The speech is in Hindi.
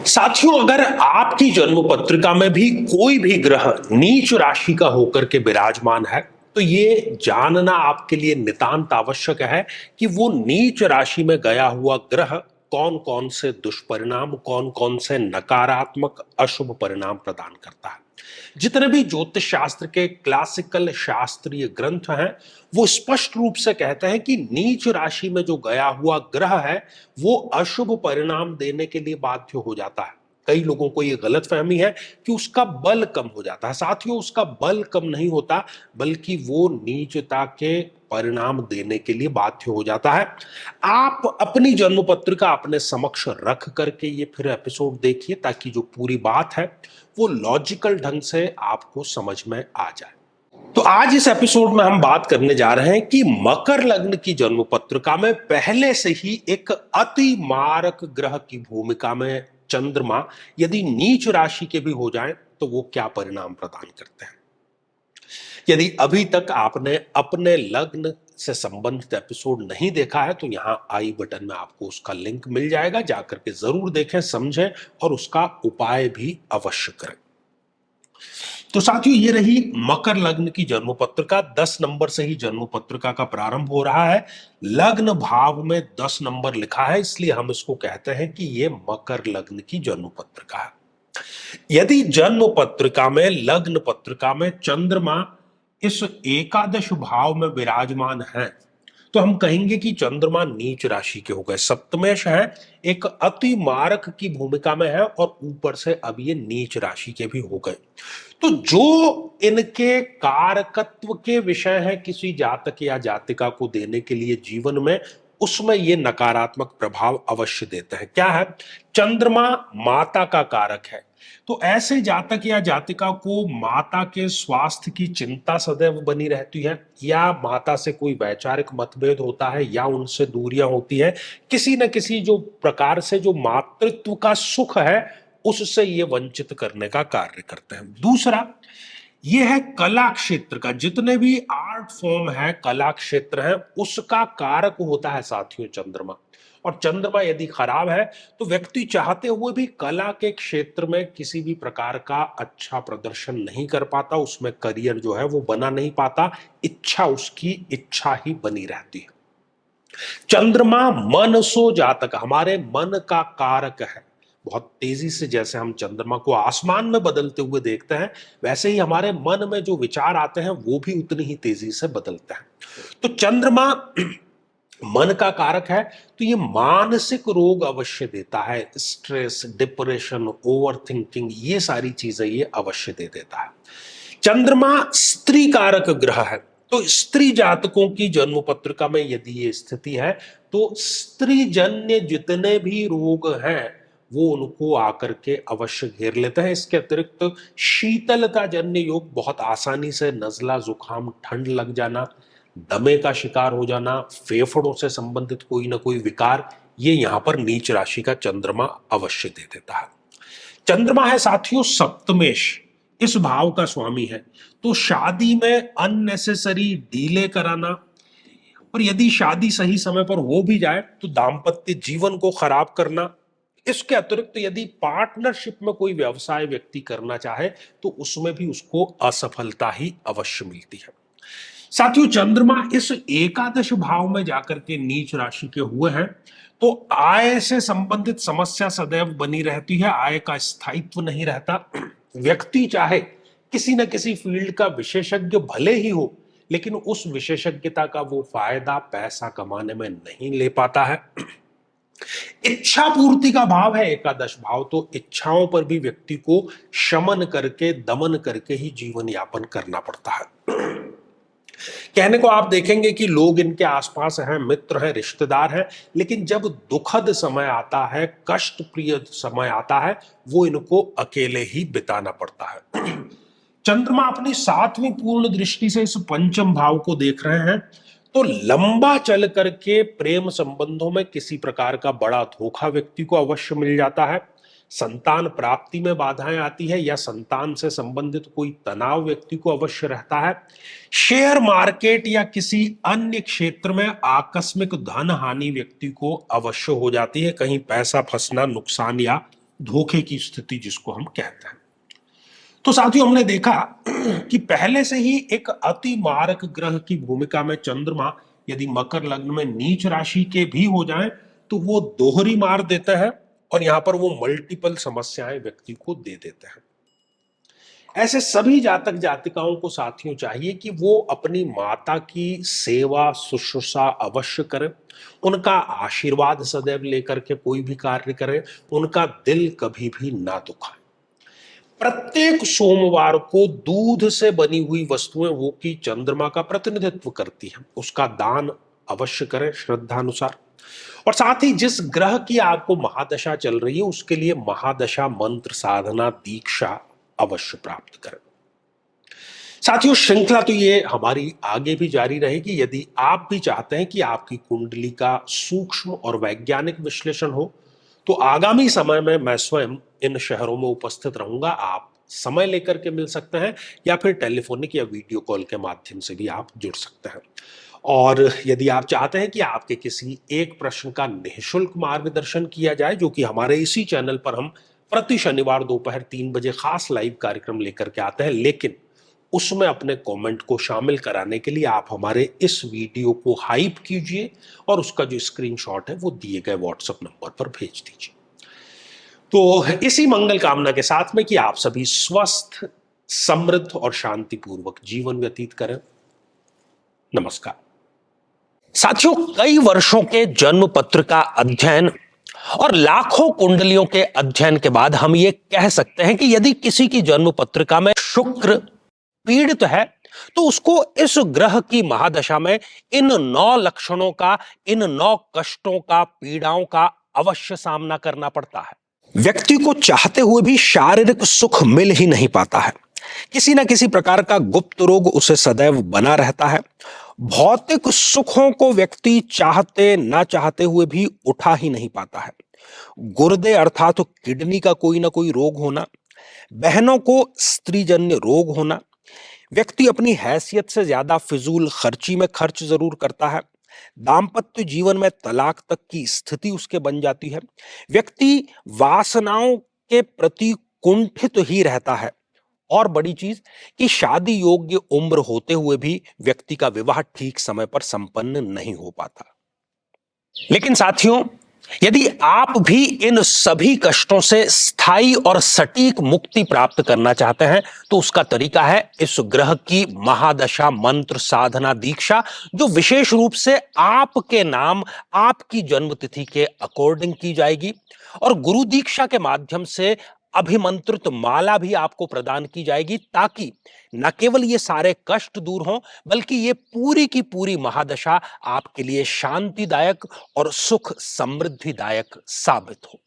साथियों, अगर आपकी जन्म पत्रिका में भी कोई भी ग्रह नीच राशि का होकर के विराजमान है, तो ये जानना आपके लिए नितांत आवश्यक है कि वो नीच राशि में गया हुआ ग्रह कौन कौन से दुष्परिणाम, कौन कौन से नकारात्मक अशुभ परिणाम प्रदान करता है। जितने भी ज्योतिष शास्त्र के क्लासिकल शास्त्रीय ग्रंथ हैं, वो स्पष्ट रूप से कहते हैं कि नीच राशि में जो गया हुआ ग्रह है वो अशुभ परिणाम देने के लिए बाध्य हो जाता है। कई लोगों को ये गलत फहमी है कि उसका बल कम हो जाता है। साथियों, उसका बल कम नहीं होता, बल्कि वो नीचता के परिणाम देने के लिए बाध्य हो जाता है। आप अपनी जन्म पत्रिका अपने समक्ष रख करके ये फिर एपिसोड देखिए, ताकि जो पूरी बात है वो लॉजिकल ढंग से आपको समझ में आ जाए। तो आज इस एपिसोड में हम बात करने जा रहे हैं कि मकर लग्न की जन्म पत्रिका में पहले से ही एक अति मारक ग्रह की भूमिका में चंद्रमा यदि नीच राशि के भी हो जाएं तो वो क्या परिणाम प्रदान करते हैं। यदि अभी तक आपने अपने लग्न से संबंधित एपिसोड नहीं देखा है तो यहां आई बटन में आपको उसका लिंक मिल जाएगा, जाकर के जरूर देखें, समझें और उसका उपाय भी अवश्य करें। तो साथियों, ये रही मकर लग्न की जन्म पत्रिका। 10 नंबर से ही जन्म पत्रिका का प्रारंभ हो रहा है। लग्न भाव में 10 नंबर लिखा है, इसलिए हम इसको कहते हैं कि ये मकर लग्न की जन्म पत्रिका है। यदि जन्म पत्रिका में, लग्न पत्रिका में चंद्रमा इस एकादश भाव में विराजमान है तो हम कहेंगे कि चंद्रमा नीच राशि के हो गए, सप्तमेश है, एक अति मारक की भूमिका में है और ऊपर से अब ये नीच राशि के भी हो गए। तो जो इनके कारकत्व के विषय है किसी जातक या जातिका को देने के लिए जीवन में, उसमें ये नकारात्मक प्रभाव अवश्य देते हैं। क्या है? चंद्रमा माता का कारक है, तो ऐसे जातक या जातिका को माता के स्वास्थ्य की चिंता सदैव बनी रहती है, या माता से कोई वैचारिक मतभेद होता है, या उनसे दूरियां होती है, किसी न किसी जो प्रकार से जो मातृत्व का सुख है उससे ये वंचित करने का कार्य करते हैं। दूसरा, ये है कला क्षेत्र का, जितने भी आर्ट फॉर्म है, कला क्षेत्र है, उसका कारक होता है साथियों चंद्रमा। और चंद्रमा यदि खराब है तो व्यक्ति चाहते हुए भी कला के क्षेत्र में किसी भी प्रकार का अच्छा प्रदर्शन नहीं कर पाता, उसमें करियर जो है वो बना नहीं पाता, इच्छा उसकी इच्छा ही बनी रहती है। चंद्रमा मनसो जातक, हमारे मन का कारक है। बहुत तेजी से जैसे हम चंद्रमा को आसमान में बदलते हुए देखते हैं, वैसे ही हमारे मन में जो विचार आते हैं वो भी उतनी ही तेजी से बदलते हैं। तो चंद्रमा मन का कारक है, तो ये मानसिक रोग अवश्य देता है। स्ट्रेस, डिप्रेशन, ओवर थिंकिंग, ये सारी चीजें ये अवश्य दे देता है। चंद्रमा स्त्री कारक ग्रह है, तो स्त्री जातकों की जन्म पत्रिका में यदि ये स्थिति है तो स्त्री जन्य जितने भी रोग हैं वो उनको आकर के अवश्य घेर लेते हैं। इसके अतिरिक्त शीतलता जन्य योग, बहुत आसानी से नजला, जुकाम, ठंड लग जाना, दमे का शिकार हो जाना, फेफड़ों से संबंधित कोई ना कोई विकार, ये यहां पर नीच राशि का चंद्रमा अवश्य दे देता है। चंद्रमा है साथियों सप्तमेश, इस भाव का स्वामी है, तो शादी में अननेसेसरी डीले कराना, और यदि शादी सही समय पर हो भी जाए तो दाम्पत्य जीवन को खराब करना। इसके अतिरिक्त यदि पार्टनरशिप में कोई व्यवसाय व्यक्ति करना चाहे तो उसमें भी उसको असफलता ही अवश्य मिलती है। साथियों, चंद्रमा इस एकादश भाव में जाकर के नीच राशि के हुए हैं तो आय से संबंधित समस्या सदैव बनी रहती है, आय का स्थायित्व नहीं रहता। व्यक्ति चाहे किसी न किसी फील्ड का विशेषज्ञ भले ही हो, लेकिन उस विशेषज्ञता का वो फायदा पैसा कमाने में नहीं ले पाता है। इच्छा पूर्ति का भाव है एकादश भाव, तो इच्छाओं पर भी व्यक्ति को शमन करके, दमन करके ही जीवन यापन करना पड़ता है। कहने को आप देखेंगे कि लोग इनके आसपास हैं, मित्र हैं, रिश्तेदार हैं, लेकिन जब दुखद समय आता है, कष्ट प्रिय समय आता है, वो इनको अकेले ही बिताना पड़ता है। चंद्रमा अपनी 7वीं पूर्ण दृष्टि से इस पंचम भाव को देख रहे हैं, तो लंबा चल करके प्रेम संबंधों में किसी प्रकार का बड़ा धोखा व्यक्ति को अवश्य मिल जाता है। संतान प्राप्ति में बाधाएं आती है, या संतान से संबंधित कोई तनाव व्यक्ति को अवश्य रहता है। शेयर मार्केट या किसी अन्य क्षेत्र में आकस्मिक धन हानि व्यक्ति को अवश्य हो जाती है, कहीं पैसा फंसना, नुकसान या धोखे की स्थिति जिसको हम कहते हैं। तो साथियों, हमने देखा कि पहले से ही एक अति मारक ग्रह की भूमिका में चंद्रमा यदि मकर लग्न में नीच राशि के भी हो जाएं तो वो दोहरी मार देता है और यहां पर वो मल्टीपल समस्याएं व्यक्ति को दे देते हैं। ऐसे सभी जातक जातिकाओं को साथियों चाहिए कि वो अपनी माता की सेवा शुश्रूषा अवश्य करें, उनका आशीर्वाद सदैव लेकर के कोई भी कार्य करें, उनका दिल कभी भी ना दुखाए। प्रत्येक सोमवार को दूध से बनी हुई वस्तुएं वो की चंद्रमा का प्रतिनिधित्व करती हैं, उसका दान अवश्य करें श्रद्धानुसार। और साथ ही जिस ग्रह की आपको महादशा चल रही है उसके लिए महादशा मंत्र साधना दीक्षा अवश्य प्राप्त करें। साथियों, श्रृंखला तो ये हमारी आगे भी जारी रहेगी। यदि आप भी चाहते हैं कि आपकी कुंडली का सूक्ष्म और वैज्ञानिक विश्लेषण हो तो आगामी समय में मैं स्वयं इन शहरों में उपस्थित रहूंगा। आप समय लेकर के मिल सकते हैं या फिर टेलीफोनिक या वीडियो कॉल के माध्यम से भी आप जुड़ सकते हैं। और यदि आप चाहते हैं कि आपके किसी एक प्रश्न का निःशुल्क मार्गदर्शन किया जाए, जो कि हमारे इसी चैनल पर हम प्रति शनिवार दोपहर 3 बजे खास लाइव कार्यक्रम लेकर के आते हैं, लेकिन उसमें अपने कमेंट को शामिल कराने के लिए आप हमारे इस वीडियो को हाइप कीजिए और उसका जो स्क्रीनशॉट है वो दिए गए व्हाट्सएप नंबर पर भेज दीजिए। तो इसी मंगल कामना के साथ में कि आप सभी स्वस्थ, समृद्ध और शांतिपूर्वक जीवन व्यतीत करें। नमस्कार। साथियों, कई वर्षों के जन्म पत्र का अध्ययन और लाखों कुंडलियों के अध्ययन के बाद हम ये कह सकते हैं कि यदि किसी की जन्म पत्रिका में शुक्र पीड़ित है तो उसको इस ग्रह की महादशा में इन 9 लक्षणों का, इन 9 कष्टों का, पीड़ाओं का अवश्य सामना करना पड़ता है। व्यक्ति को चाहते हुए भी शारीरिक सुख मिल ही नहीं पाता है। किसी ना किसी प्रकार का गुप्त रोग उसे सदैव बना रहता है। भौतिक सुखों को व्यक्ति चाहते ना चाहते हुए भी उठा ही नहीं पाता है। गुर्दे अर्थात किडनी का कोई ना कोई रोग होना, बहनों को स्त्रीजन्य रोग होना, व्यक्ति अपनी हैसियत से ज्यादा फिजूल खर्ची में खर्च जरूर करता है, दाम्पत्य जीवन में तलाक तक की स्थिति उसके बन जाती है, व्यक्ति वासनाओं के प्रति कुंठित ही रहता है, और बड़ी चीज कि शादी योग्य उम्र होते हुए भी व्यक्ति का विवाह ठीक समय पर संपन्न नहीं हो पाता। लेकिन साथियों, यदि आप भी इन सभी कष्टों से स्थायी और सटीक मुक्ति प्राप्त करना चाहते हैं तो उसका तरीका है इस ग्रह की महादशा मंत्र साधना दीक्षा, जो विशेष रूप से आपके नाम, आपकी जन्मतिथि के अकॉर्डिंग की जाएगी। और गुरु दीक्षा के माध्यम से अभिमंत्रित माला भी आपको प्रदान की जाएगी, ताकि न केवल ये सारे कष्ट दूर हों बल्कि ये पूरी की पूरी महादशा आपके लिए शांतिदायक और सुख समृद्धिदायक साबित हो।